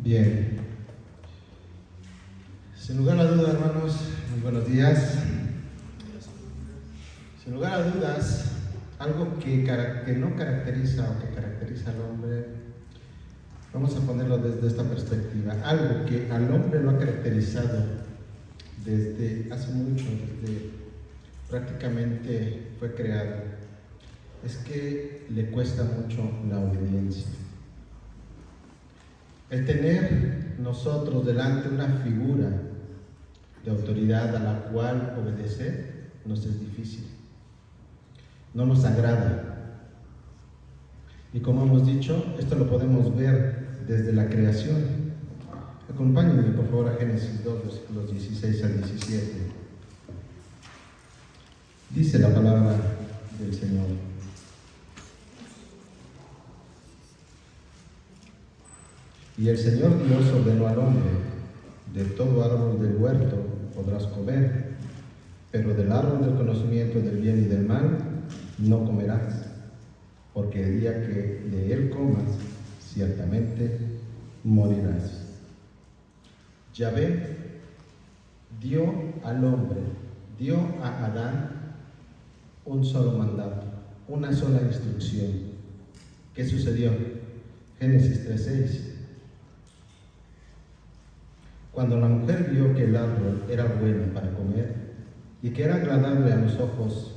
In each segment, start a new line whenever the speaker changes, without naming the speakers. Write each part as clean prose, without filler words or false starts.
Bien, sin lugar a dudas, hermanos, muy buenos días. Sin lugar a dudas, algo que no caracteriza o que caracteriza al hombre, vamos a ponerlo desde esta perspectiva, algo que al hombre lo ha caracterizado desde hace mucho, desde prácticamente fue creado, es que le cuesta mucho la obediencia. El tener nosotros delante una figura de autoridad a la cual obedecer nos es difícil, no nos agrada. Y como hemos dicho, esto lo podemos ver desde la creación. Acompáñenme por favor a Génesis 2, versículos 16 al 17. Dice la palabra del Señor: y el Señor Dios ordenó al hombre: de todo árbol del huerto podrás comer, pero del árbol del conocimiento del bien y del mal no comerás, porque el día que de él comas, ciertamente morirás. Yahvé dio al hombre, dio a Adán un solo mandato, una sola instrucción. ¿Qué sucedió? Génesis 3:6. Cuando la mujer vio que el árbol era bueno para comer y que era agradable a los ojos,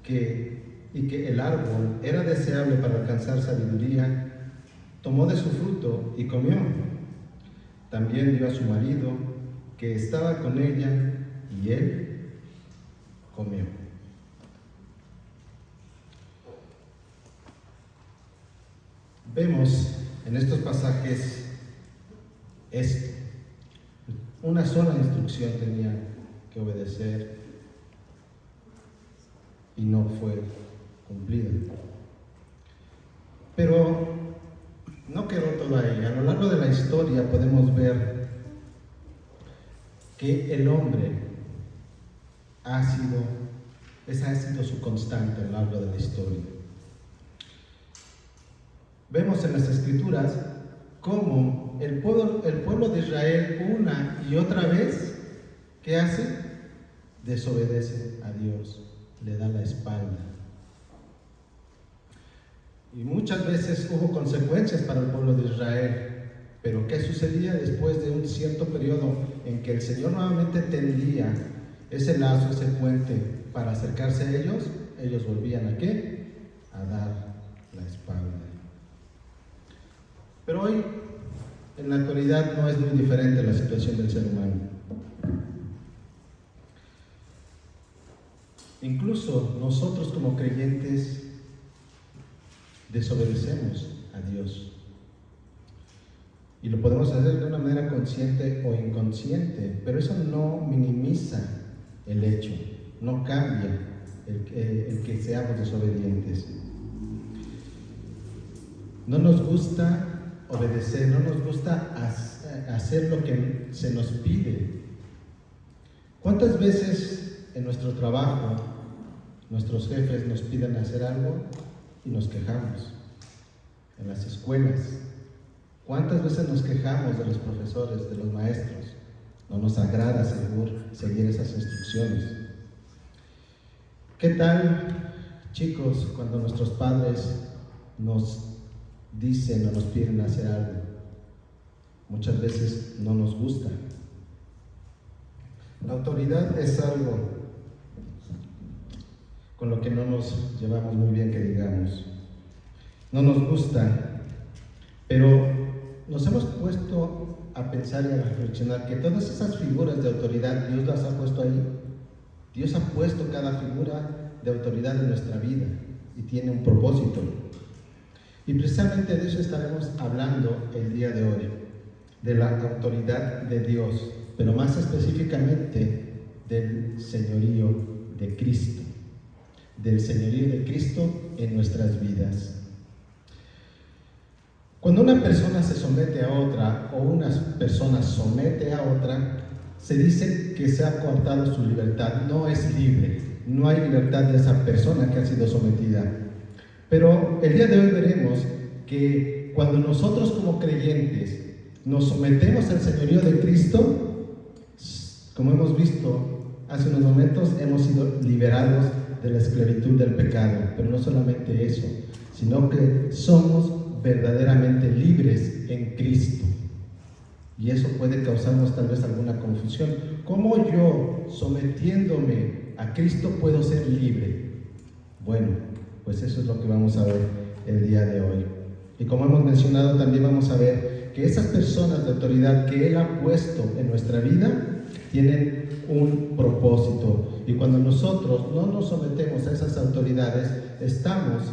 y que el árbol era deseable para alcanzar sabiduría, tomó de su fruto y comió. También dio a su marido que estaba con ella, y él comió. Vemos en estos pasajes esto. Una sola instrucción tenía que obedecer y no fue cumplida. Pero no quedó todo ahí. A lo largo de la historia podemos ver que el hombre esa ha sido su constante a lo largo de la historia. Vemos en las Escrituras cómo el pueblo de Israel una y otra vez, ¿qué hace? Desobedece a Dios, le da la espalda. Y muchas veces hubo consecuencias para el pueblo de Israel. Pero ¿qué sucedía después de un cierto periodo en que el Señor nuevamente tendía ese lazo, ese puente para acercarse a ellos? Ellos volvían ¿a qué? A dar la espalda. Pero hoy, en la actualidad, no es muy diferente la situación del ser humano. Incluso nosotros como creyentes desobedecemos a Dios. Y lo podemos hacer de una manera consciente o inconsciente, pero eso no minimiza el hecho, no cambia el que seamos desobedientes. No nos gusta obedecer, no nos gusta hacer lo que se nos pide. ¿Cuántas veces en nuestro trabajo nuestros jefes nos piden hacer algo y nos quejamos? En las escuelas, ¿cuántas veces nos quejamos de los profesores, de los maestros? No nos agrada seguir esas instrucciones. ¿Qué tal, chicos, cuando nuestros padres nos dicen o nos piden hacer algo? Muchas veces no nos gusta. La autoridad es algo con lo que no nos llevamos muy bien, que digamos. No nos gusta, pero nos hemos puesto a pensar y a reflexionar que todas esas figuras de autoridad Dios las ha puesto ahí. Dios ha puesto cada figura de autoridad en nuestra vida y tiene un propósito. Y precisamente de eso estaremos hablando el día de hoy, de la autoridad de Dios, pero más específicamente del señorío de Cristo, del señorío de Cristo en nuestras vidas. Cuando una persona se somete a otra o una persona somete a otra, se dice que se ha cortado su libertad, no es libre, no hay libertad de esa persona que ha sido sometida. Pero el día de hoy veremos que cuando nosotros como creyentes nos sometemos al señorío de Cristo, como hemos visto hace unos momentos, hemos sido liberados de la esclavitud del pecado. Pero no solamente eso, sino que somos verdaderamente libres en Cristo. Y eso puede causarnos tal vez alguna confusión. ¿Cómo yo, sometiéndome a Cristo, puedo ser libre? Bueno, pues eso es lo que vamos a ver el día de hoy. Y como hemos mencionado, también vamos a ver que esas personas de autoridad que Él ha puesto en nuestra vida tienen un propósito. Y cuando nosotros no nos sometemos a esas autoridades, estamos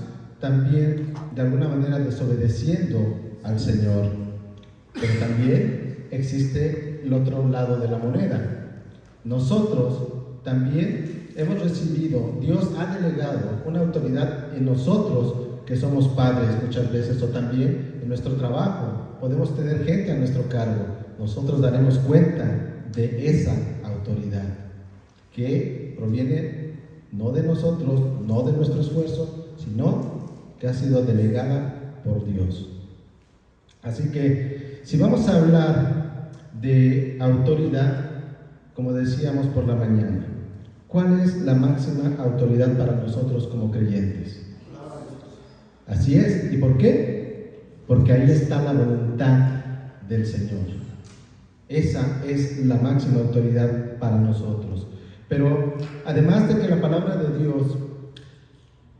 también de alguna manera desobedeciendo al Señor. Pero también existe el otro lado de la moneda. Nosotros también hemos recibido, Dios ha delegado una autoridad en nosotros que somos padres muchas veces, o también en nuestro trabajo. Podemos tener gente a nuestro cargo. Nosotros daremos cuenta de esa autoridad que proviene no de nosotros, no de nuestro esfuerzo, sino que ha sido delegada por Dios. Así que si vamos a hablar de autoridad, como decíamos por la mañana, ¿cuál es la máxima autoridad para nosotros como creyentes? Así es. ¿Y por qué? Porque ahí está la voluntad del Señor. Esa es la máxima autoridad para nosotros. Pero además de que la palabra de Dios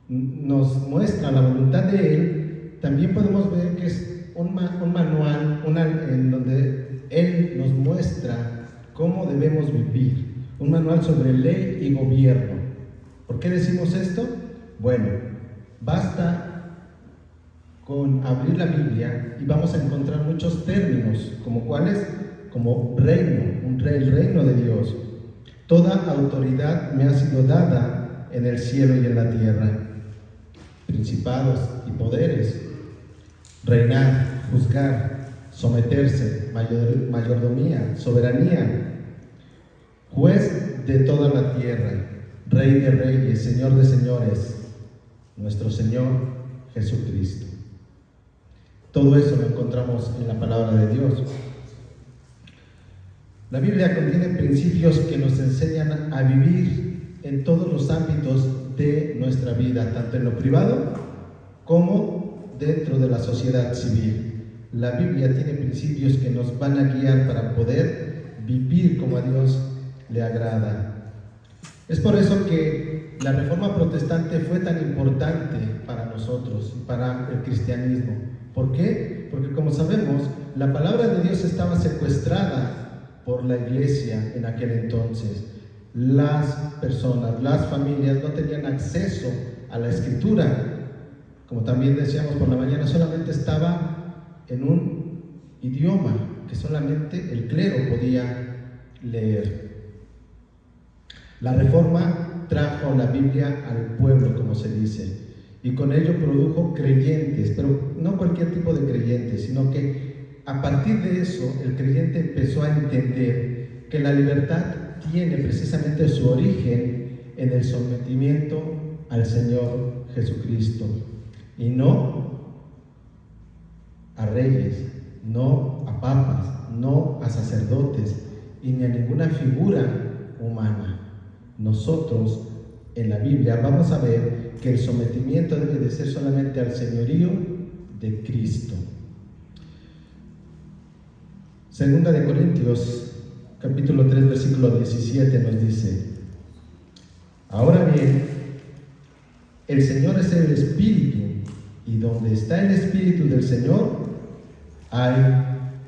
nos muestra la voluntad de Él, también podemos ver que es un manual en donde Él nos muestra cómo debemos vivir. Un manual sobre ley y gobierno. ¿Por qué decimos esto? Bueno, basta con abrir la Biblia y vamos a encontrar muchos términos, como cuáles, como reino, el reino de Dios. Toda autoridad me ha sido dada en el cielo y en la tierra. Principados y poderes, reinar, juzgar, someterse, mayordomía, soberanía, juez de toda la tierra, Rey de reyes, Señor de señores, nuestro Señor Jesucristo. Todo eso lo encontramos en la palabra de Dios. La Biblia contiene principios que nos enseñan a vivir en todos los ámbitos de nuestra vida, tanto en lo privado como dentro de la sociedad civil. La Biblia tiene principios que nos van a guiar para poder vivir como a Dios le agrada. Es por eso que la Reforma Protestante fue tan importante para nosotros y para el cristianismo. ¿Por qué? Porque como sabemos, la palabra de Dios estaba secuestrada por la iglesia en aquel entonces. Las personas, las familias no tenían acceso a la escritura. Como también decíamos por la mañana, solamente estaba en un idioma que solamente el clero podía leer. La Reforma trajo la Biblia al pueblo, como se dice, y con ello produjo creyentes, pero no cualquier tipo de creyentes, sino que a partir de eso el creyente empezó a entender que la libertad tiene precisamente su origen en el sometimiento al Señor Jesucristo, y no a reyes, no a papas, no a sacerdotes y ni a ninguna figura humana. Nosotros en la Biblia vamos a ver que el sometimiento debe de ser solamente al señorío de Cristo. Segunda de Corintios, capítulo 3, versículo 17 nos dice: ahora bien, el Señor es el Espíritu, y donde está el Espíritu del Señor, hay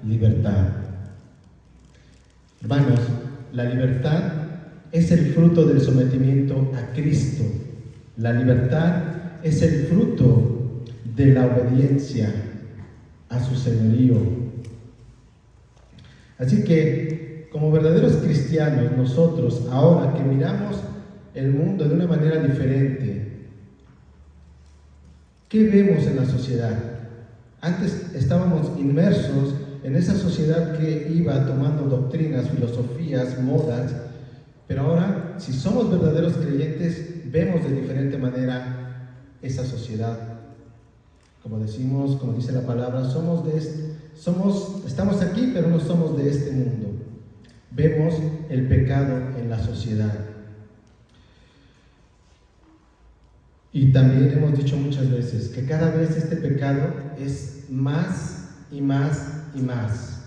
libertad. Hermanos, la libertad es el fruto del sometimiento a Cristo. La libertad es el fruto de la obediencia a su señorío. Así que, como verdaderos cristianos, nosotros, ahora que miramos el mundo de una manera diferente, ¿qué vemos en la sociedad? Antes estábamos inmersos en esa sociedad que iba tomando doctrinas, filosofías, modas, pero ahora, si somos verdaderos creyentes, vemos de diferente manera esa sociedad. Como decimos, como dice la palabra, estamos aquí, pero no somos de este mundo. Vemos el pecado en la sociedad. Y también hemos dicho muchas veces que cada vez este pecado es más y más y más.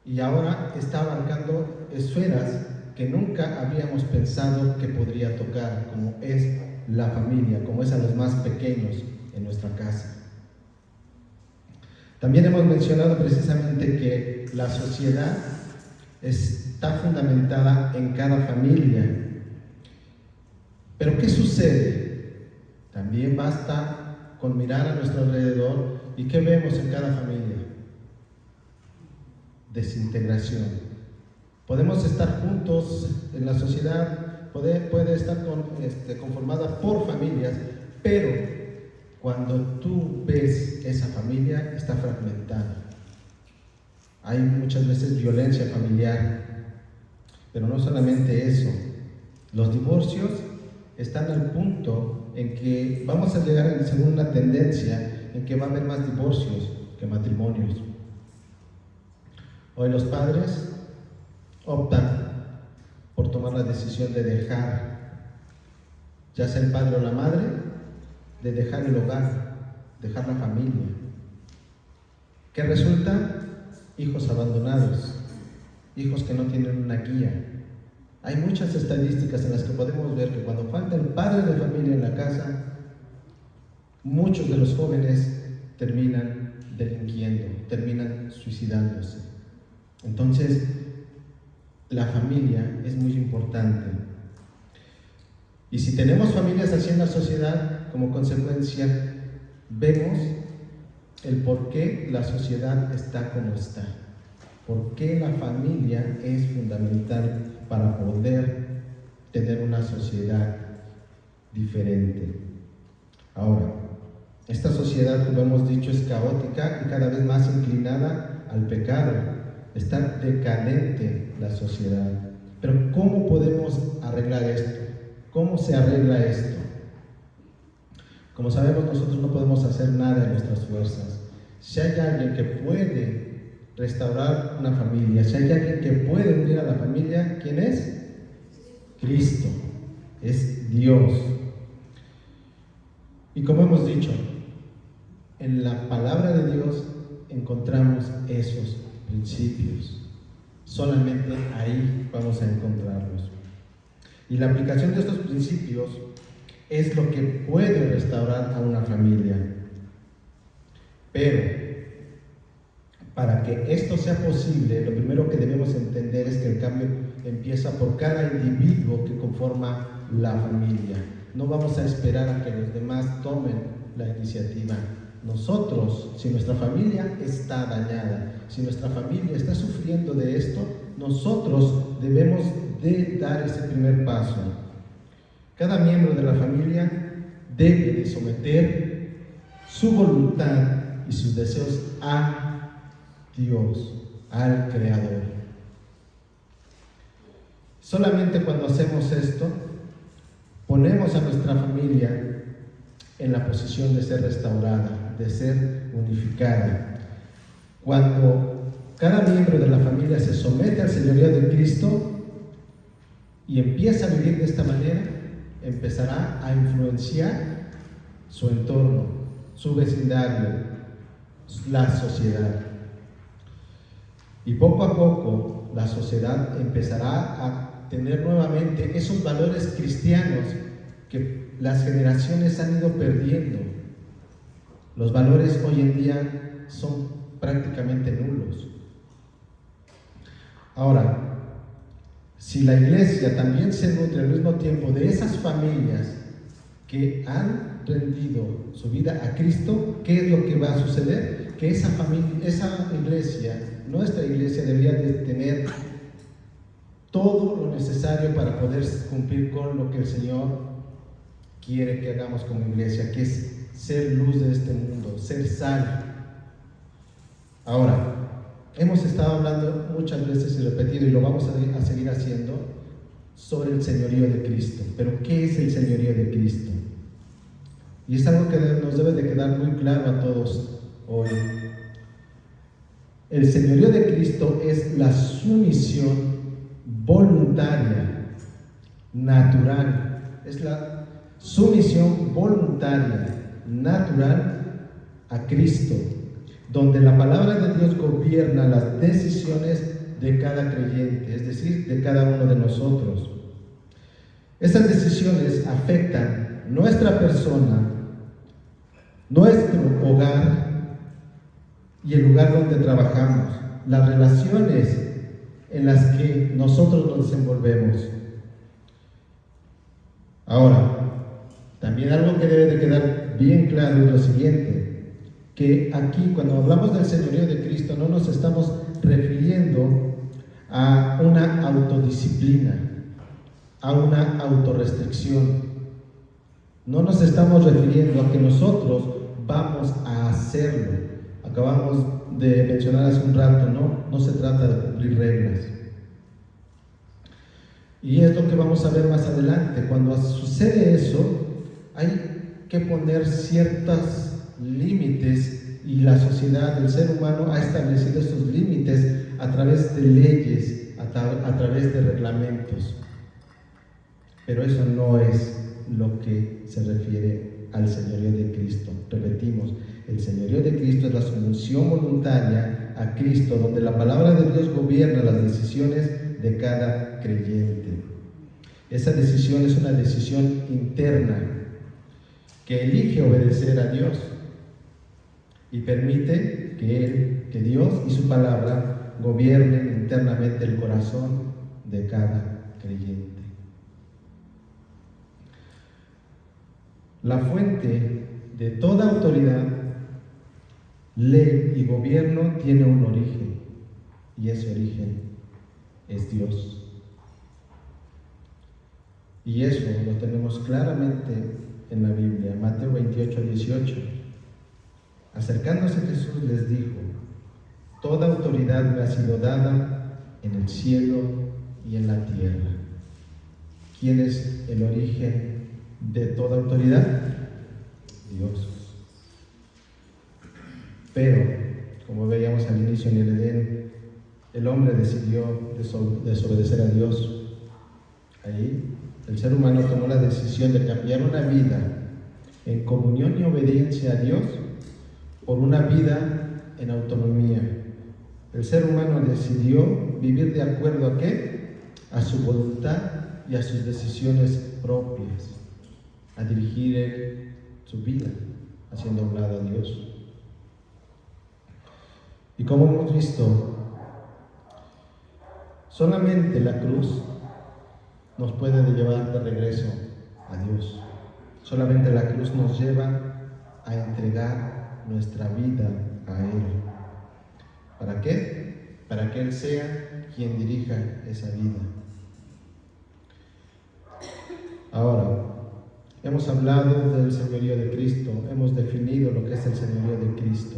Y ahora está abarcando esferas que nunca habíamos pensado que podría tocar, como es la familia, como es a los más pequeños en nuestra casa. También hemos mencionado precisamente que la sociedad está fundamentada en cada familia. Pero ¿qué sucede? También basta con mirar a nuestro alrededor y ¿qué vemos en cada familia? Desintegración. Podemos estar juntos en la sociedad, puede estar conformada por familias, pero cuando tú ves esa familia, está fragmentada. Hay muchas veces violencia familiar, pero no solamente eso. Los divorcios están al punto en que vamos a llegar, según una tendencia, en que va a haber más divorcios que matrimonios. Hoy los padres optan por tomar la decisión de dejar, ya sea el padre o la madre, de dejar el hogar, dejar la familia. ¿Qué resulta? Hijos abandonados, hijos que no tienen una guía. Hay muchas estadísticas en las que podemos ver que cuando falta el padre de familia en la casa, muchos de los jóvenes terminan delinquiendo, terminan suicidándose. Entonces, la familia es muy importante. Y si tenemos familias así en la sociedad, como consecuencia, vemos el por qué la sociedad está como está. Por qué la familia es fundamental para poder tener una sociedad diferente. Ahora, esta sociedad, como hemos dicho, es caótica y cada vez más inclinada al pecado. Está decadente la sociedad. Pero ¿cómo podemos arreglar esto? ¿Cómo se arregla esto? Como sabemos, nosotros no podemos hacer nada en nuestras fuerzas. Si hay alguien que puede restaurar una familia, si hay alguien que puede unir a la familia, ¿quién es? Cristo, es Dios. Y como hemos dicho, en la palabra de Dios encontramos esos principios. Solamente ahí vamos a encontrarlos. Y la aplicación de estos principios es lo que puede restaurar a una familia. Pero para que esto sea posible, lo primero que debemos entender es que el cambio empieza por cada individuo que conforma la familia. No vamos a esperar a que los demás tomen la iniciativa. Nosotros, si nuestra familia está dañada, si nuestra familia está sufriendo de esto, nosotros debemos de dar ese primer paso. Cada miembro de la familia debe de someter su voluntad y sus deseos a Dios, al Creador. Solamente cuando hacemos esto, ponemos a nuestra familia en la posición de ser restaurada, de ser unificada. Cuando cada miembro de la familia se somete al señorío de Cristo y empieza a vivir de esta manera, empezará a influenciar su entorno, su vecindario, la sociedad. Y poco a poco la sociedad empezará a tener nuevamente esos valores cristianos que las generaciones han ido perdiendo. Los valores hoy en día son prácticamente nulos. Ahora, si la iglesia también se nutre al mismo tiempo de esas familias que han rendido su vida a Cristo, ¿qué es lo que va a suceder? Que esa iglesia, nuestra iglesia, debería de tener todo lo necesario para poder cumplir con lo que el Señor quiere que hagamos como iglesia, que es ser luz de este mundo, ser sal. Ahora, hemos estado hablando muchas veces y repetido, y lo vamos a seguir haciendo, sobre el señorío de Cristo. Pero ¿qué es el señorío de Cristo? Y es algo que nos debe de quedar muy claro a todos hoy. El señorío de Cristo es la sumisión voluntaria, natural. Es la sumisión voluntaria, natural a Cristo, donde la palabra de Dios gobierna las decisiones de cada creyente, es decir, de cada uno de nosotros. Esas decisiones afectan nuestra persona, nuestro hogar y el lugar donde trabajamos, las relaciones en las que nosotros nos desenvolvemos. Ahora, también algo que debe de quedar bien claro es lo siguiente, que aquí cuando hablamos del señorío de Cristo no nos estamos refiriendo a una autodisciplina, a una autorrestricción. No nos estamos refiriendo a que nosotros vamos a hacerlo. Acabamos de mencionar hace un rato, no se trata de cumplir reglas. Y es lo que vamos a ver más adelante. Cuando sucede eso, hay que poner ciertos límites, y la sociedad, el ser humano ha establecido estos límites a través de leyes, a través de reglamentos. Pero eso no es lo que se refiere al señorío de Cristo. Repetimos, el señorío de Cristo es la sumisión voluntaria a Cristo, donde la palabra de Dios gobierna las decisiones de cada creyente. Esa decisión es una decisión interna que elige obedecer a Dios y permite que Dios y su palabra gobiernen internamente el corazón de cada creyente. La fuente de toda autoridad, ley y gobierno tiene un origen, y ese origen es Dios. Y eso lo tenemos claramente en la Biblia, Mateo 28, 18. Acercándose Jesús les dijo: toda autoridad me ha sido dada en el cielo y en la tierra. ¿Quién es el origen de toda autoridad? Dios. Pero, como veíamos al inicio en el Edén, el hombre decidió desobedecer a Dios. Ahí el ser humano tomó la decisión de cambiar una vida en comunión y obediencia a Dios por una vida en autonomía. El ser humano decidió vivir de acuerdo ¿a qué? A su voluntad y a sus decisiones propias, a dirigir su vida haciendo a un lado a Dios. Y como hemos visto, solamente la cruz nos puede llevar de regreso a Dios. Solamente la cruz nos lleva a entregar nuestra vida a Él. ¿Para qué? Para que Él sea quien dirija esa vida. Ahora, hemos hablado del señorío de Cristo, hemos definido lo que es el señorío de Cristo,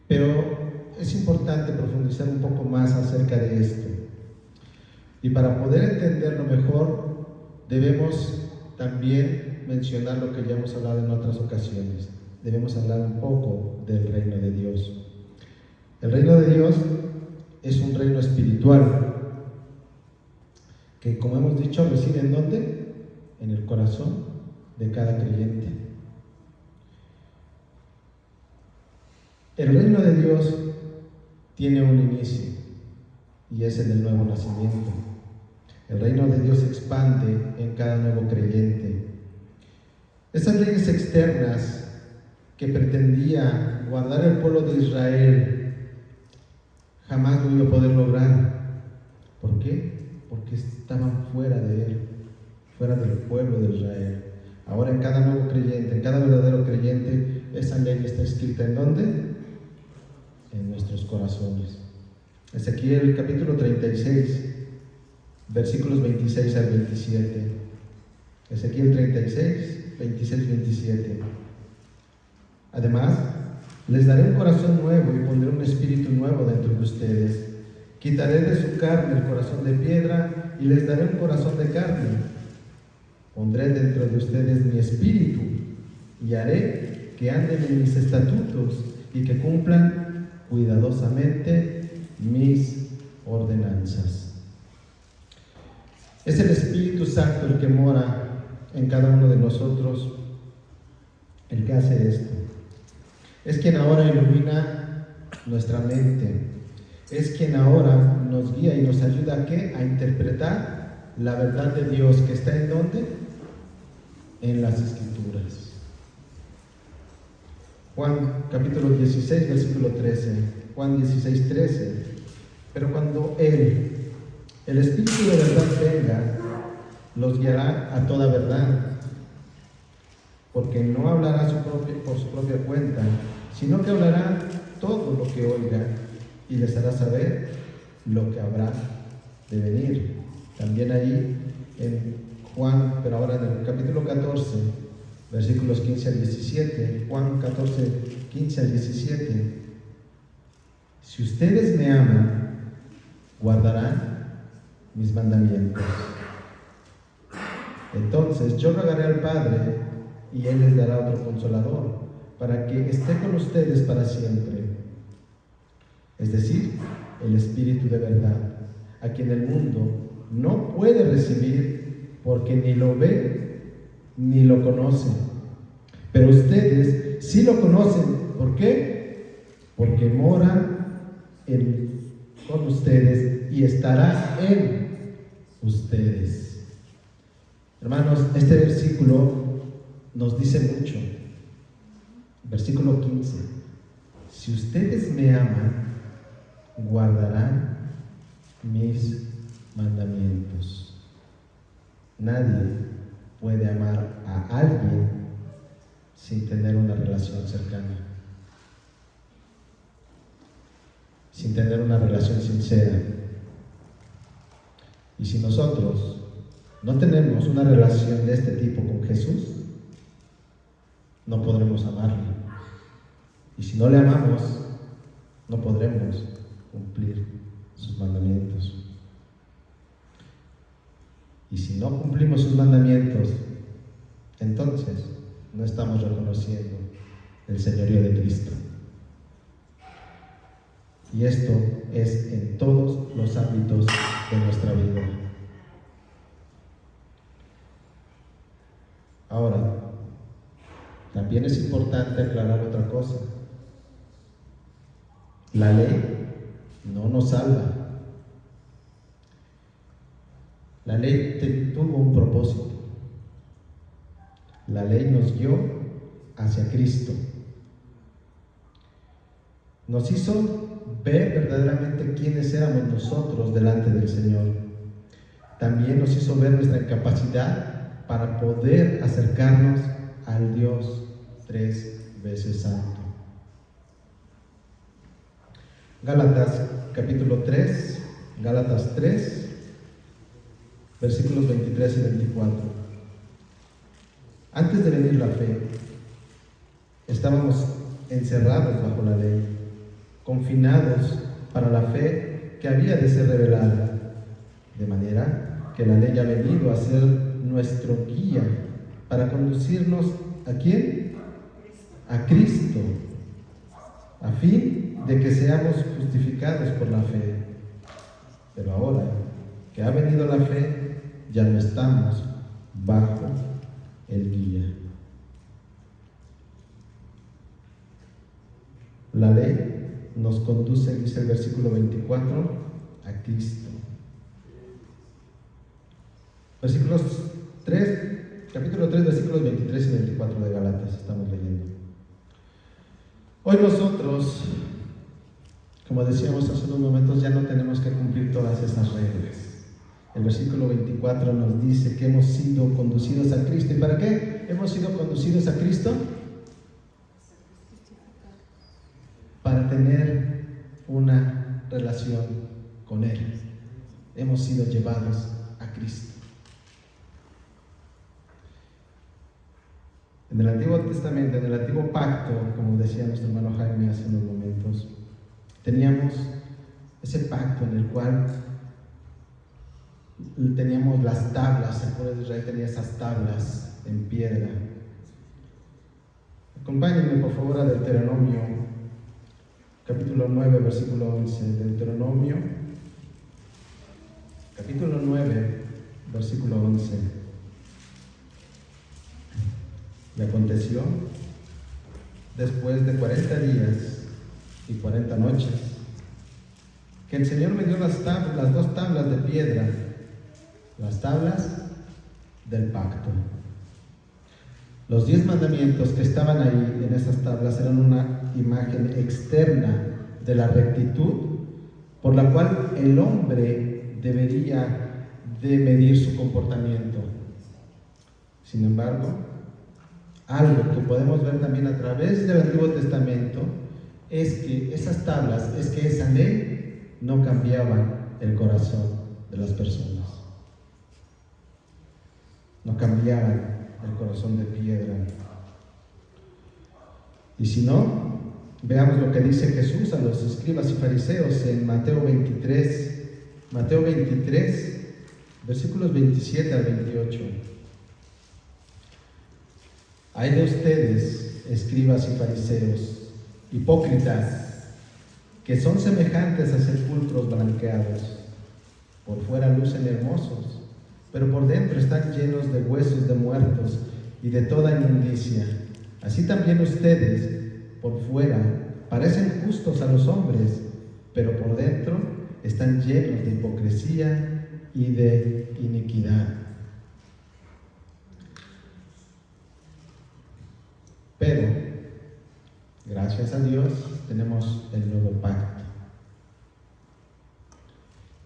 pero es importante profundizar un poco más acerca de esto. Y para poder entenderlo mejor, debemos también mencionar lo que ya hemos hablado en otras ocasiones. Debemos hablar un poco del reino de Dios. El reino de Dios es un reino espiritual que, como hemos dicho, reside ¿en dónde? En el corazón de cada creyente. El reino de Dios tiene un inicio, y es el del nuevo nacimiento. El reino de Dios se expande en cada nuevo creyente. Esas leyes externas que pretendía guardar el pueblo de Israel jamás lo iba a poder lograr. ¿Por qué? Porque estaban fuera de él, fuera del pueblo de Israel. Ahora en cada nuevo creyente, en cada verdadero creyente, esa ley está escrita ¿en dónde? En nuestros corazones. Ezequiel capítulo 36, versículos 26 al 27. Ezequiel 36, 26, 27. Además, les daré un corazón nuevo y pondré un espíritu nuevo dentro de ustedes. Quitaré de su carne el corazón de piedra y les daré un corazón de carne. Pondré dentro de ustedes mi espíritu y haré que anden en mis estatutos y que cumplan cuidadosamente mis ordenanzas. Es el Espíritu Santo el que mora en cada uno de nosotros, el que hace esto. Es quien ahora ilumina nuestra mente. Es quien ahora nos guía y nos ayuda ¿a qué? A interpretar la verdad de Dios, que está ¿en dónde? En las Escrituras. Juan capítulo 16, versículo 13. Juan 16, 13. Pero cuando el Espíritu de verdad venga, los guiará a toda verdad, porque no hablará por su propia cuenta, sino que hablará todo lo que oiga y les hará saber lo que habrá de venir. También ahí en Juan, pero ahora en el capítulo 14, versículos 15 al 17, Juan 14, 15 al 17. Si ustedes me aman, guardarán mis mandamientos. Entonces yo rogaré al Padre y Él les dará otro consolador para que esté con ustedes para siempre. Es decir, el Espíritu de verdad, a quien el mundo no puede recibir porque ni lo ve ni lo conoce. Pero ustedes sí lo conocen. ¿Por qué? Porque mora con ustedes y estará en ustedes. Hermanos, este versículo nos dice mucho. Versículo 15. Si ustedes me aman, guardarán mis mandamientos. Nadie puede amar a alguien sin tener una relación cercana, sin tener una relación sincera. Y si nosotros no tenemos una relación de este tipo con Jesús, no podremos amarle. Y si no le amamos, no podremos cumplir sus mandamientos. Y si no cumplimos sus mandamientos, entonces no estamos reconociendo el señorío de Cristo. Y esto es en todos los ámbitos de nuestra vida. Ahora, también es importante aclarar otra cosa. La ley no nos salva. La ley tuvo un propósito. La ley nos guió hacia Cristo. Nos hizo ver verdaderamente quiénes éramos nosotros delante del Señor. También nos hizo ver nuestra incapacidad para poder acercarnos al Dios 3 veces santo. Gálatas capítulo 3, Gálatas 3, versículos 23 y 24. Antes de venir la fe, estábamos encerrados bajo la ley, confinados para la fe que había de ser revelada, de manera que la ley ha venido a ser nuestro guía para conducirnos ¿a quién? A Cristo, a fin de que seamos justificados por la fe. Pero ahora que ha venido la fe, ya no estamos bajo el guía. La ley nos conduce, dice el versículo 24, a Cristo. Versículos 3, capítulo 3, versículos 23 y 24 de Gálatas estamos leyendo. Hoy nosotros, como decíamos hace unos momentos, ya no tenemos que cumplir todas esas reglas. El versículo 24 nos dice que hemos sido conducidos a Cristo. ¿Y para qué hemos sido conducidos a Cristo? Para tener una relación con Él. Hemos sido llevados a Cristo. En el Antiguo Testamento, en el Antiguo Pacto, como decía nuestro hermano Jaime hace unos momentos, teníamos ese pacto en el cual teníamos las tablas. El pueblo de Israel tenía esas tablas en piedra. Acompáñenme por favor a Deuteronomio, capítulo 9, versículo 11. Deuteronomio, capítulo 9, versículo 11. Y aconteció, después de 40 días y 40 noches, que el Señor me dio las dos tablas de piedra, las tablas del pacto. Los 10 mandamientos que estaban ahí en esas tablas eran una imagen externa de la rectitud por la cual el hombre debería de medir su comportamiento. Sin embargo, algo que podemos ver también a través del Antiguo Testamento es que esas tablas, es que esa ley no cambiaba el corazón de las personas. No cambiaban el corazón de piedra. Y si no, veamos lo que dice Jesús a los escribas y fariseos en Mateo 23, versículos 27 al 28. Ay de ustedes, escribas y fariseos, hipócritas, que son semejantes a sepulcros blanqueados. Por fuera lucen hermosos, pero por dentro están llenos de huesos de muertos y de toda inmundicia. Así también ustedes, por fuera, parecen justos a los hombres, pero por dentro están llenos de hipocresía y de iniquidad. Pero, gracias a Dios, tenemos el nuevo pacto.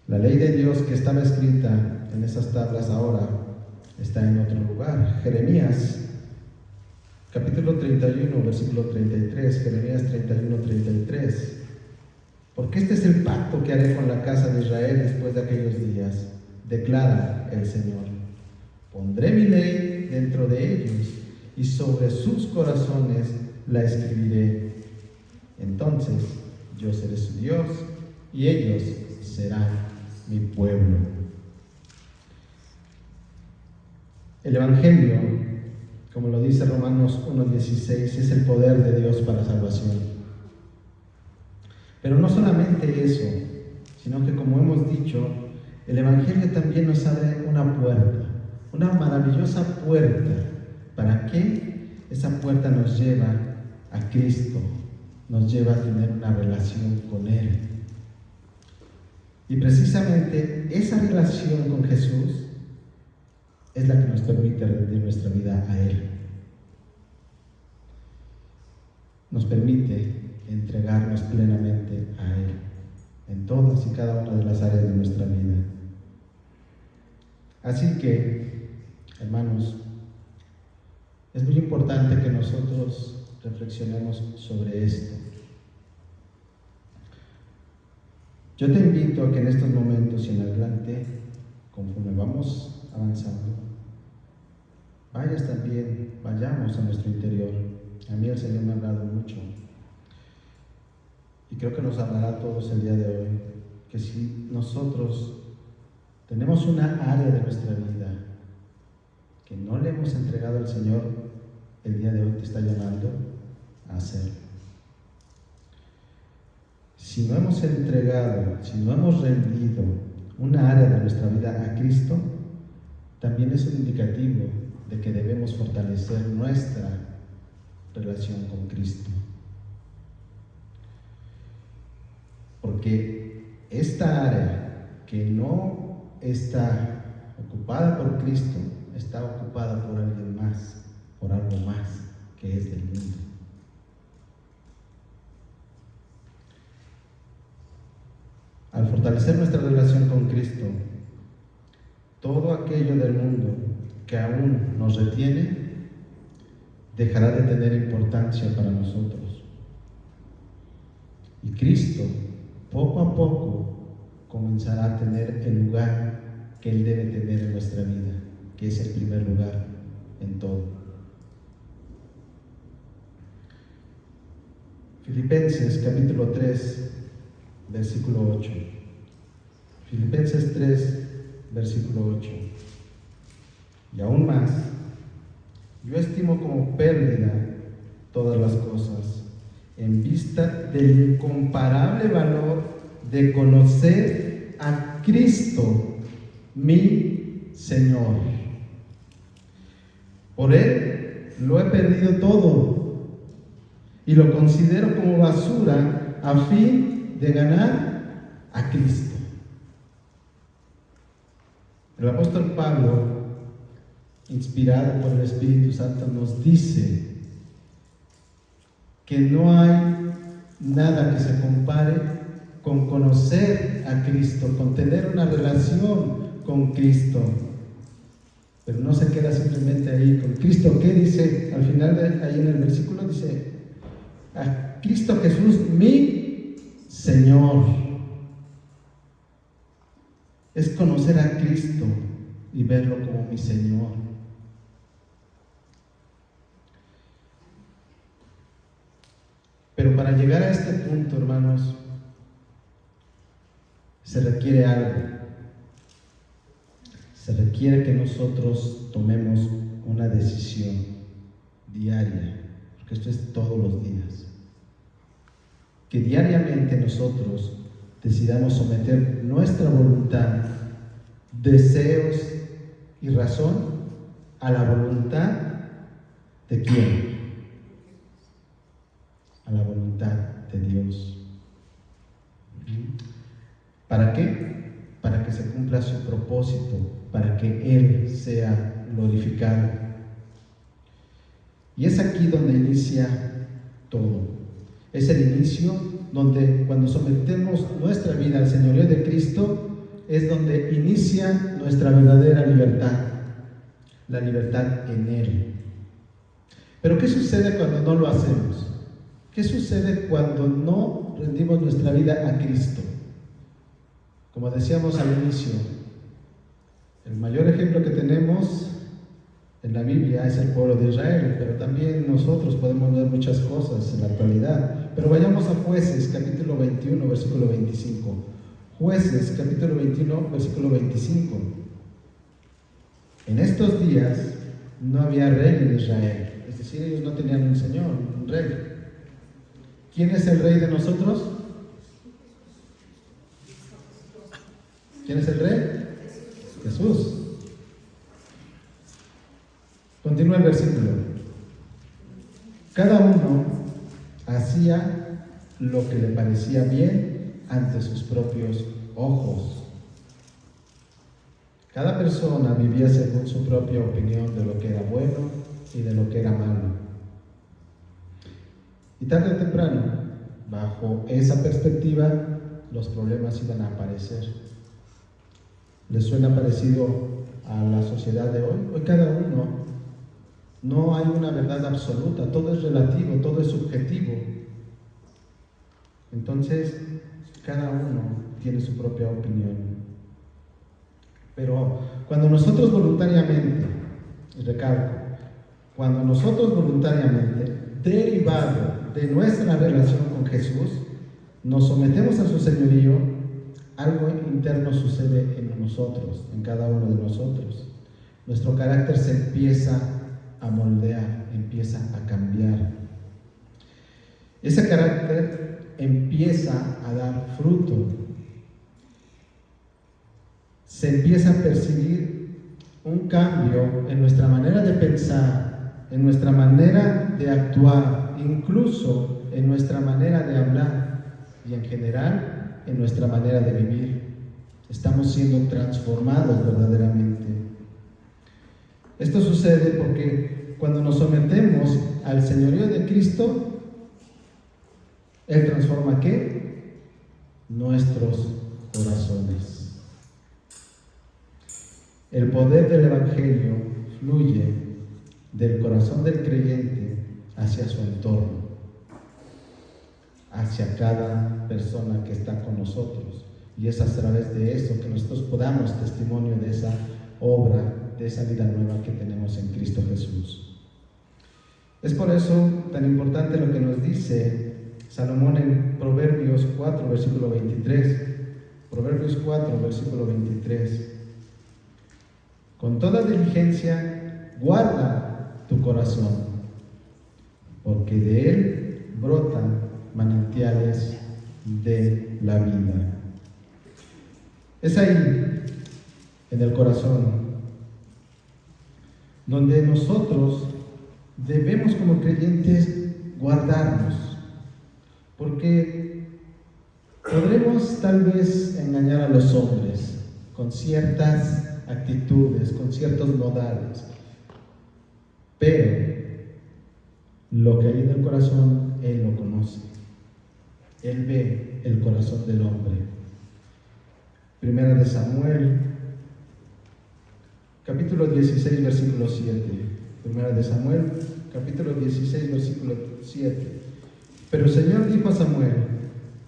La ley de Dios que estaba escrita en esas tablas ahora está en otro lugar. Jeremías, capítulo 31, versículo 33. Jeremías 31, 33. Porque este es el pacto que haré con la casa de Israel después de aquellos días, declara el Señor. Pondré mi ley dentro de ellos y sobre sus corazones la escribiré. Entonces yo seré su Dios y ellos serán mi pueblo. El Evangelio, como lo dice Romanos 1:16, es el poder de Dios para salvación. Pero no solamente eso, sino que, como hemos dicho, el Evangelio también nos abre una puerta, una maravillosa puerta. ¿Para qué? Esa puerta nos lleva a Cristo, nos lleva a tener una relación con Él. Y precisamente esa relación con Jesús es la que nos permite rendir nuestra vida a Él. Nos permite entregarnos plenamente a Él en todas y cada una de las áreas de nuestra vida. Así que, hermanos, es muy importante que nosotros reflexionemos sobre esto. Yo te invito a que en estos momentos y en adelante, conforme vamos avanzando, vayamos a nuestro interior. A mí el Señor me ha hablado mucho y creo que nos hablará a todos el día de hoy, que si nosotros tenemos una área de nuestra vida que no le hemos entregado al Señor, el día de hoy te está llamando a hacerlo. Si no hemos entregado, si no hemos rendido una área de nuestra vida a Cristo, también es un indicativo de que debemos fortalecer nuestra relación con Cristo. Porque esta área que no está ocupada por Cristo, está ocupada por alguien más, por algo más que es del mundo. Al fortalecer nuestra relación con Cristo, todo aquello del mundo que aún nos retiene dejará de tener importancia para nosotros. Y Cristo, poco a poco, comenzará a tener el lugar que Él debe tener en nuestra vida, que es el primer lugar en todo. Filipenses capítulo 3, versículo 8. Filipenses 3, versículo 8. Y aún más, yo estimo como pérdida todas las cosas, en vista del incomparable valor de conocer a Cristo, mi Señor. Por Él lo he perdido todo y lo considero como basura a fin de ganar a Cristo. El apóstol Pablo, inspirado por el Espíritu Santo, nos dice que no hay nada que se compare con conocer a Cristo, con tener una relación con Cristo. Pero no se queda simplemente ahí con Cristo. ¿Qué dice? Al final, ahí en el versículo dice, a Cristo Jesús, mi Señor. Es conocer a Cristo y verlo como mi Señor. Pero para llegar a este punto, hermanos, se requiere algo. Se requiere que nosotros tomemos una decisión diaria, porque esto es todos los días. Que diariamente nosotros decidamos someter nuestra voluntad, deseos y razón a la voluntad ¿de quién? A la voluntad de Dios. ¿Para qué? Para que se cumpla su propósito, para que Él sea glorificado. Y es aquí donde inicia todo. Es el inicio donde cuando sometemos nuestra vida al señorío de Cristo, es donde inicia nuestra verdadera libertad, la libertad en Él. Pero ¿qué sucede cuando no lo hacemos? ¿Qué sucede cuando no rendimos nuestra vida a Cristo? Como decíamos al inicio, el mayor ejemplo que tenemos en la Biblia es el pueblo de Israel, pero también nosotros podemos ver muchas cosas en la actualidad. Pero vayamos a Jueces, capítulo 21, versículo 25. Jueces, capítulo 21, versículo 25. En estos días no había rey en Israel, es decir, ellos no tenían un señor, un rey. ¿Quién es el rey de nosotros? ¿Quién es el rey? Jesús. Continúa el versículo. Cada uno hacía lo que le parecía bien ante sus propios ojos. Cada persona vivía según su propia opinión de lo que era bueno y de lo que era malo. Y tarde o temprano, bajo esa perspectiva, los problemas iban a aparecer. ¿Les suena parecido a la sociedad de hoy? Hoy cada uno, no hay una verdad absoluta, todo es relativo, todo es subjetivo. Entonces, cada uno tiene su propia opinión. Pero cuando nosotros voluntariamente, y recalco, cuando nosotros voluntariamente, derivado de nuestra relación con Jesús, nos sometemos a su señorío, algo interno sucede en nosotros, en cada uno de nosotros. Nuestro carácter se empieza a moldear, empieza a cambiar. Ese carácter empieza a dar fruto. Se empieza a percibir un cambio en nuestra manera de pensar, en nuestra manera de actuar, incluso en nuestra manera de hablar y en general en nuestra manera de vivir. Estamos siendo transformados verdaderamente. Esto sucede porque cuando nos sometemos al señorío de Cristo, Él transforma ¿qué? Nuestros corazones. El poder del Evangelio fluye del corazón del creyente hacia su entorno, hacia cada persona que está con nosotros. Y es a través de eso que nosotros podamos testimonio de esa obra, de esa vida nueva que tenemos en Cristo Jesús. Es por eso tan importante lo que nos dice Salomón en Proverbios 4, versículo 23. Proverbios 4, versículo 23. Con toda diligencia guarda tu corazón, porque de él brotan manantiales de la vida. Es ahí, en el corazón, donde nosotros debemos como creyentes guardarnos, porque podremos tal vez engañar a los hombres con ciertas actitudes, con ciertos modales, pero lo que hay en el corazón, Él lo conoce. Él ve el corazón del hombre. Primera de Samuel, capítulo 16, versículo 7. Primera de Samuel, capítulo 16, versículo 7. Pero el Señor dijo a Samuel: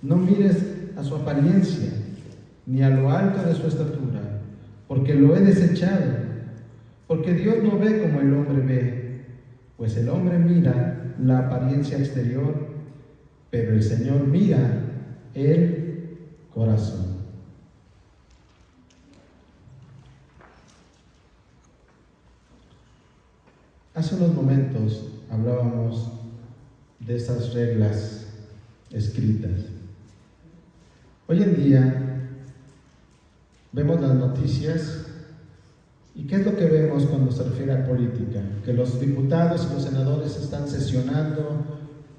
no mires a su apariencia, ni a lo alto de su estatura, porque lo he desechado. Porque Dios no ve como el hombre ve, pues el hombre mira la apariencia exterior, pero el Señor mira el corazón. Hace unos momentos hablábamos de esas reglas escritas. Hoy en día vemos las noticias y ¿qué es lo que vemos cuando se refiere a política? Que los diputados y los senadores están sesionando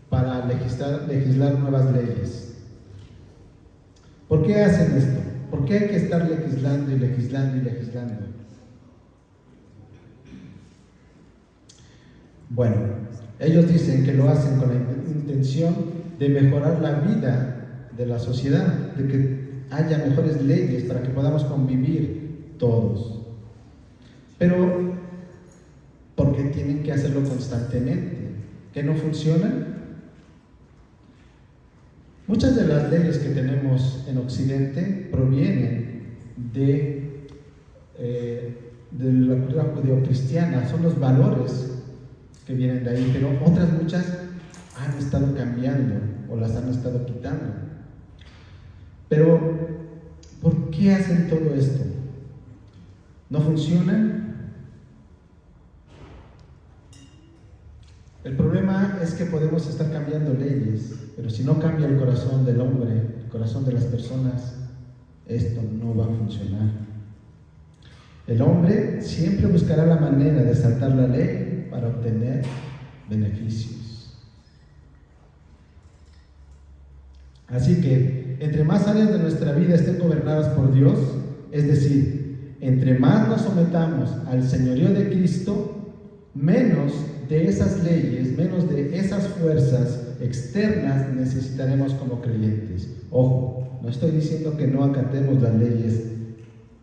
para legislar nuevas leyes. ¿Por qué hacen esto? ¿Por qué hay que estar legislando y legislando y legislando? Bueno, ellos dicen que lo hacen con la intención de mejorar la vida de la sociedad, de que haya mejores leyes para que podamos convivir todos. Pero, ¿por qué tienen que hacerlo constantemente? ¿Que no funcionan? Muchas de las leyes que tenemos en Occidente provienen de la cultura judeocristiana, son los valores que vienen de ahí, pero otras muchas han estado cambiando o las han estado quitando. Pero, ¿por qué hacen todo esto? ¿No funcionan? El problema es que podemos estar cambiando leyes, pero si no cambia el corazón del hombre, el corazón de las personas, esto no va a funcionar. El hombre siempre buscará la manera de saltar la ley para obtener beneficios. Así que, entre más áreas de nuestra vida estén gobernadas por Dios, es decir, entre más nos sometamos al señorío de Cristo, menos de esas leyes, menos de esas fuerzas externas necesitaremos como creyentes. Ojo, no estoy diciendo que no acatemos las leyes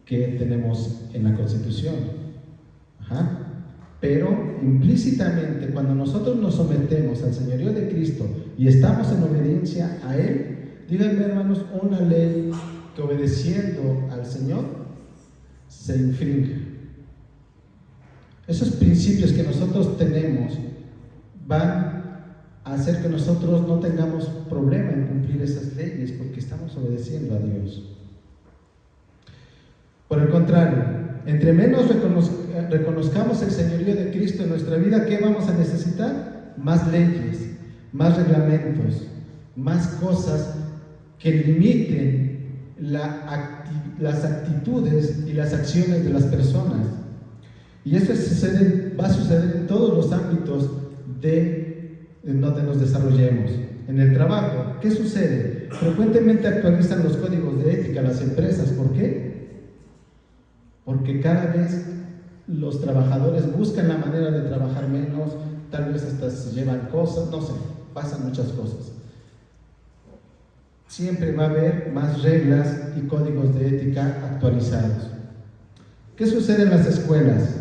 que tenemos en la Constitución. Pero implícitamente, cuando nosotros nos sometemos al señorío de Cristo y estamos en obediencia a Él, díganme, hermanos, una ley que obedeciendo al Señor se infringe. Esos principios que nosotros tenemos van a hacer que nosotros no tengamos problema en cumplir esas leyes porque estamos obedeciendo a Dios. Por el contrario, entre menos reconozcamos el señorío de Cristo en nuestra vida, ¿qué vamos a necesitar? Más leyes, más reglamentos, más cosas que limiten las actitudes y las acciones de las personas. Y eso va a suceder en todos los ámbitos en donde nos desarrollemos. En el trabajo, ¿qué sucede? Frecuentemente actualizan los códigos de ética las empresas. ¿Por qué? Porque cada vez los trabajadores buscan la manera de trabajar menos, tal vez hasta se llevan cosas, no sé, pasan muchas cosas. Siempre va a haber más reglas y códigos de ética actualizados. ¿Qué sucede en las escuelas?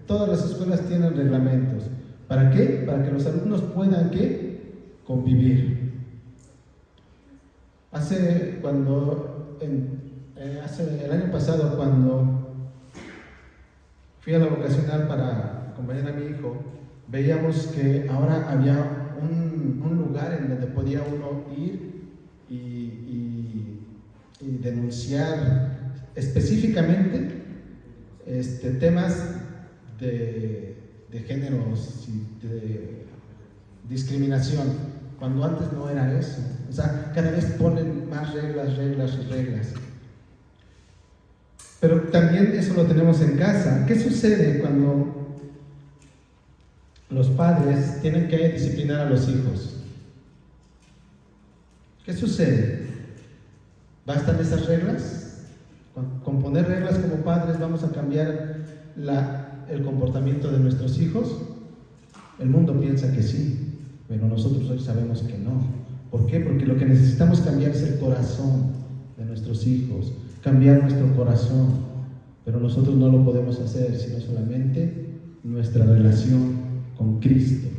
Todas las escuelas tienen reglamentos. ¿Para qué? Para que los alumnos puedan, ¿qué? Convivir. El año pasado, cuando fui a la vocacional para acompañar a mi hijo, veíamos que ahora había un lugar en donde podía uno ir y denunciar específicamente temas de géneros discriminación, cuando antes no era eso. O sea, cada vez ponen más reglas, reglas y reglas. Pero también eso lo tenemos en casa. ¿Qué sucede cuando los padres tienen que disciplinar a los hijos? ¿Qué sucede? ¿Bastan esas reglas? ¿Con poner reglas como padres vamos a cambiar el comportamiento de nuestros hijos? El mundo piensa que sí, pero nosotros hoy sabemos que no. ¿Por qué? Porque lo que necesitamos cambiar es el corazón de nuestros hijos, cambiar nuestro corazón, pero nosotros no lo podemos hacer, sino solamente nuestra relación con Cristo.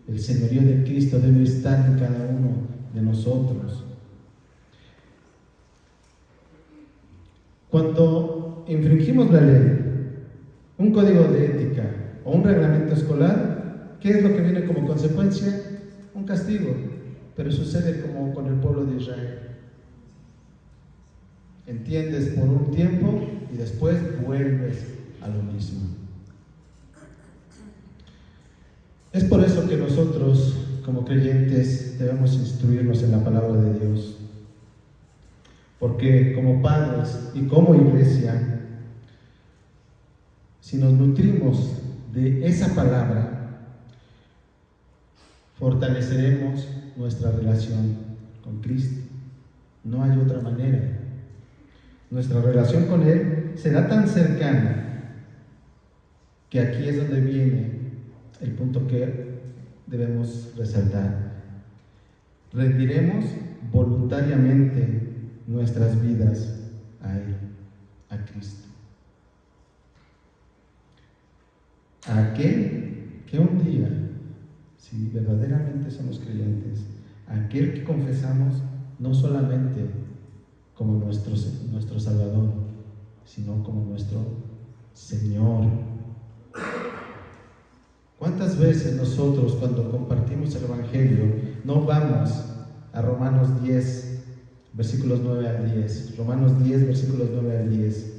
El señorío de Cristo debe estar en cada uno de nosotros. Cuando infringimos la ley, un código de ética o un reglamento escolar, ¿qué es lo que viene como consecuencia? Un castigo. Pero sucede como con el pueblo de Israel. Entiendes por un tiempo y después vuelves a lo mismo. Es por eso que nosotros, como creyentes, debemos instruirnos en la palabra de Dios. Porque como padres y como iglesia, si nos nutrimos de esa palabra, fortaleceremos nuestra relación con Cristo. No hay otra manera. Nuestra relación con Él será tan cercana que aquí es donde viene el punto que debemos resaltar. Rendiremos voluntariamente nuestras vidas a Él, a Cristo. A aquel que un día, si verdaderamente somos creyentes, a aquel que confesamos no solamente como nuestro Salvador, sino como nuestro Señor. ¿Cuántas veces nosotros, cuando compartimos el Evangelio, no vamos a Romanos 10, versículos 9 al 10, Romanos 10, versículos 9 al 10,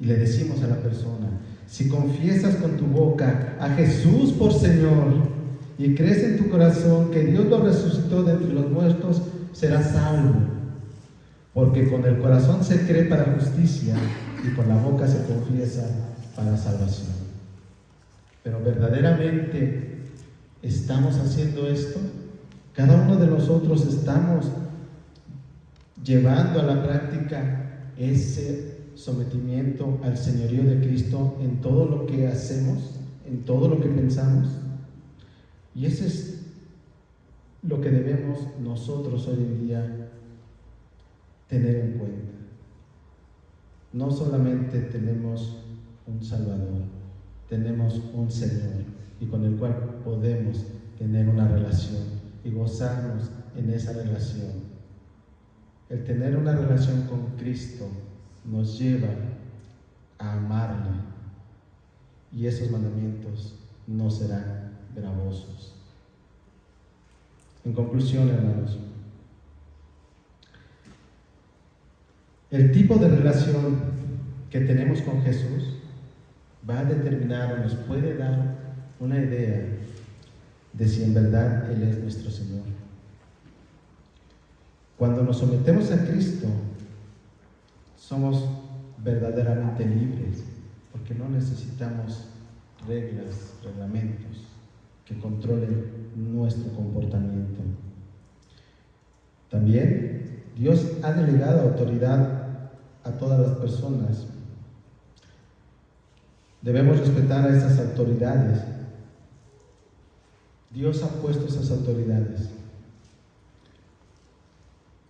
y le decimos a la persona: si confiesas con tu boca a Jesús por Señor y crees en tu corazón que Dios lo resucitó de entre los muertos, serás salvo. Porque con el corazón se cree para justicia y con la boca se confiesa para salvación. Pero verdaderamente estamos haciendo esto. Cada uno de nosotros estamos llevando a la práctica ese sometimiento al señorío de Cristo en todo lo que hacemos, en todo lo que pensamos. Y eso es lo que debemos nosotros hoy en día tener en cuenta. No solamente tenemos un Salvador, tenemos un Señor, y con el cual podemos tener una relación y gozarnos en esa relación. El tener una relación con Cristo nos lleva a amarle, y esos mandamientos no serán gravosos. En conclusión, hermanos, el tipo de relación que tenemos con Jesús va a determinar o nos puede dar una idea de si en verdad Él es nuestro Señor. Cuando nos sometemos a Cristo, somos verdaderamente libres, porque no necesitamos reglas, reglamentos que controlen nuestro comportamiento. También Dios ha delegado autoridad a todas las personas. Debemos respetar a esas autoridades. Dios ha puesto esas autoridades.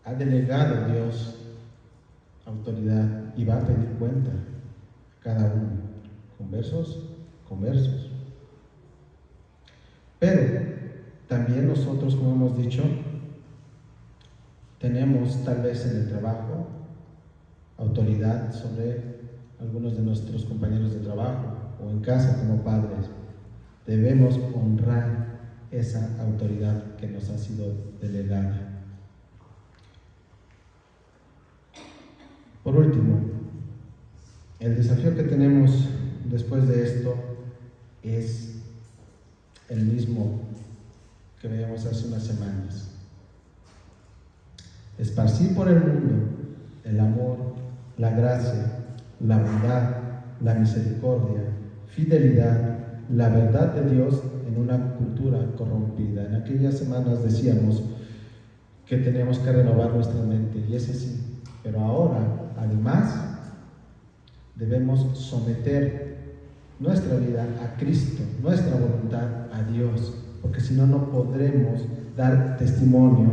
Ha delegado Dios autoridad y va a pedir cuenta a cada uno, conversos. Pero también nosotros, como hemos dicho, tenemos tal vez en el trabajo autoridad sobre algunos de nuestros compañeros de trabajo, o en casa como padres. Debemos honrar esa autoridad que nos ha sido delegada. Por último, el desafío que tenemos después de esto es el mismo que veíamos hace unas semanas. Esparcir por el mundo el amor, la gracia, la bondad, la misericordia, fidelidad, la verdad de Dios en una cultura corrompida. En aquellas semanas decíamos que teníamos que renovar nuestra mente, y es así. Pero ahora, además, debemos someter nuestra vida a Cristo, nuestra voluntad a Dios, porque si no, no podremos dar testimonio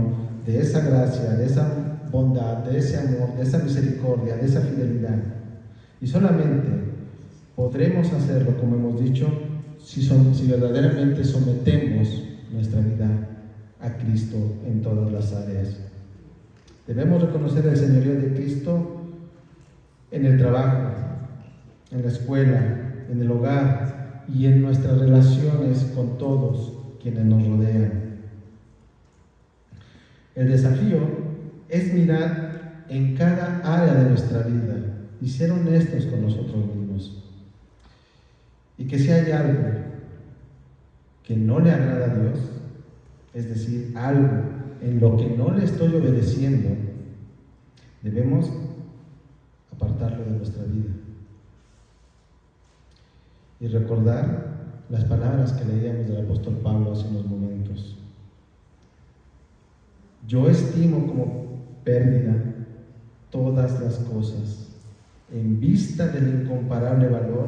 de esa gracia, de esa bondad, de ese amor, de esa misericordia, de esa fidelidad. Y solamente podremos hacerlo, como hemos dicho, si verdaderamente sometemos nuestra vida a Cristo en todas las áreas. Debemos reconocer el señorío de Cristo en el trabajo, en la escuela, en el hogar y en nuestras relaciones con todos quienes nos rodean. El desafío es mirar en cada área de nuestra vida y ser honestos con nosotros mismos. Y que si hay algo que no le agrada a Dios, es decir, algo en lo que no le estoy obedeciendo, debemos apartarlo de nuestra vida. Y recordar las palabras que leíamos del apóstol Pablo hace unos momentos. Yo estimo como pérdida todas las cosas en vista del incomparable valor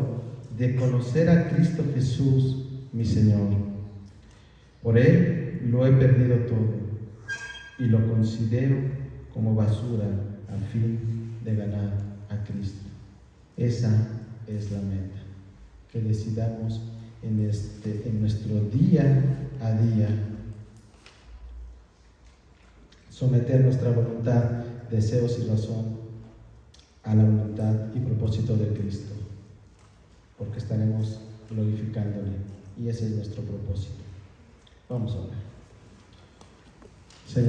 de conocer a Cristo Jesús, mi Señor. Por Él lo he perdido todo y lo considero como basura a fin de ganar a Cristo. Esa es la meta, que decidamos en nuestro día a día someter nuestra voluntad, deseos y razón a la voluntad y propósito de Cristo, porque estaremos glorificándole, y ese es nuestro propósito. Vamos a orar. Señor.